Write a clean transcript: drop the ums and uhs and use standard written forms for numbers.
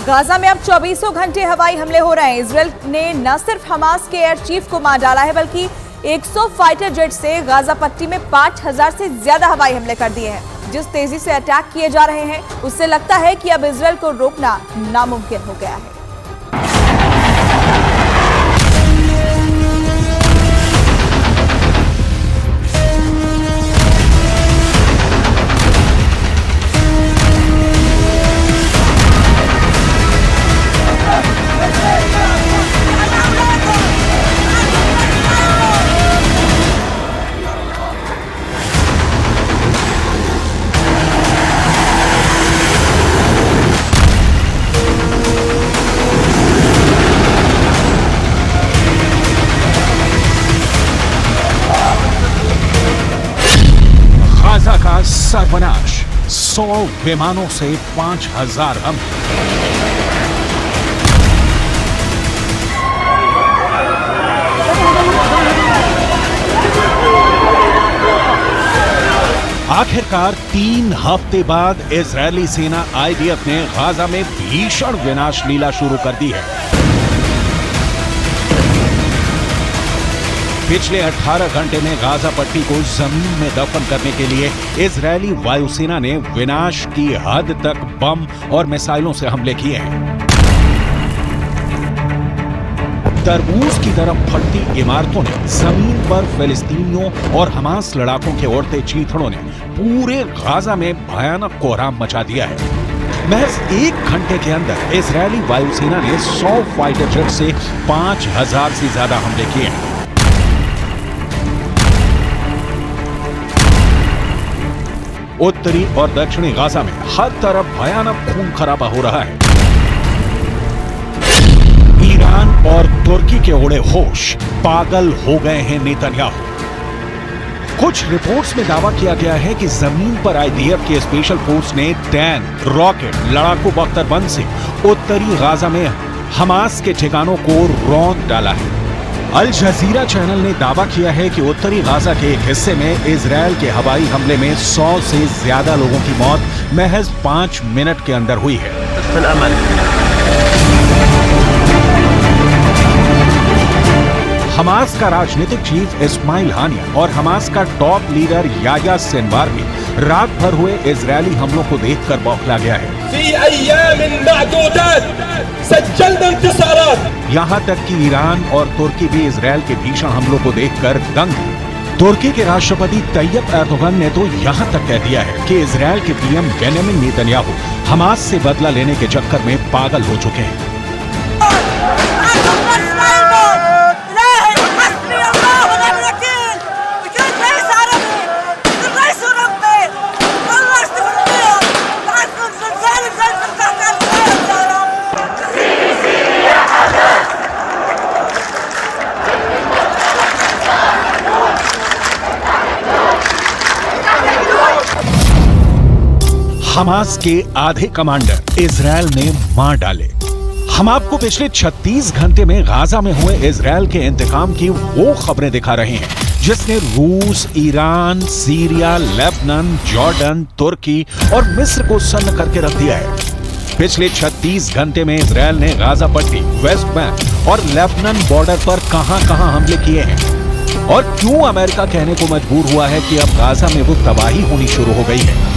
Gaza में अब 24 घंटे हवाई हमले हो रहे हैं। इजरायल ने न सिर्फ हमास के एयर चीफ को मार डाला है, बल्कि 100 फाइटर जेट से गाजा पट्टी में 5000 से ज्यादा हवाई हमले कर दिए हैं। जिस तेजी से अटैक किए जा रहे हैं, उससे लगता है कि अब इजरायल को रोकना नामुमकिन हो गया है। गाजा का सर्वनाश, 100 विमानों से 5000 हमले। आखिरकार 3 हफ्ते बाद इजरायली सेना IDF ने गाजा में भीषण विनाश लीला शुरू कर दी है। पिछले 18 घंटे में गाजा पट्टी को जमीन में दफन करने के लिए इजरायली वायुसेना ने विनाश की हद तक बम और मिसाइलों से हमले किए हैं। तरबूज की तरफ फटती इमारतों ने जमीन पर फिलिस्तीनियों और हमास लड़ाकों के उड़ते चीथड़ों ने पूरे गाजा में भयानक कोहराम मचा दिया है। महज 1 घंटे के अंदर इजरायली वायुसेना ने 100 फाइटर जेट से 5000 से ज्यादा हमले किए हैं। उत्तरी और दक्षिणी गाजा में हर तरफ भयानक खून खराबा हो रहा है। ईरान और तुर्की के उड़े होश, पागल हो गए हैं नेतन्याहू। कुछ रिपोर्ट्स में दावा किया गया है कि जमीन पर IDF के स्पेशल फोर्स ने टैंक, रॉकेट, लड़ाकू बख्तरबंद से उत्तरी गाजा में हमास के ठिकानों को रौंद डाला है। अल जजीरा चैनल ने दावा किया है कि उत्तरी गाजा के एक हिस्से में इजरायल के हवाई हमले में 100 से ज्यादा लोगों की मौत महज 5 मिनट के अंदर हुई है। हमास का राजनीतिक चीफ इस्माइल हानिया और हमास का टॉप लीडर याह्या सिनवार भी रात भर हुए इजरायली हमलों को देखकर बौखला गया है। यहाँ तक कि ईरान और तुर्की भी इजरायल के भीषण हमलों को देखकर दंग है। तुर्की के राष्ट्रपति तैयब एर्दोगन ने तो यहाँ तक कह दिया है कि इजरायल के पीएम बेंजामिन नेतन्याहू हमास से बदला लेने के चक्कर में पागल हो चुके हैं। हमास के आधे कमांडर इजरायल ने मार डाले। हम आपको पिछले 36 घंटे में गाजा में हुए इजरायल के इंतकाम की वो खबरें दिखा रहे हैं जिसने रूस, ईरान, सीरिया, लेबनान, जॉर्डन, तुर्की और मिस्र को सन्न करके रख दिया है। पिछले 36 घंटे में इजरायल ने गाजा पट्टी, वेस्ट बैंक और लेबनान बॉर्डर पर कहां-कहां हमले किए हैं और क्यों अमेरिका कहने को मजबूर हुआ है कि अब गाजा में वो तबाही होनी शुरू हो गई है।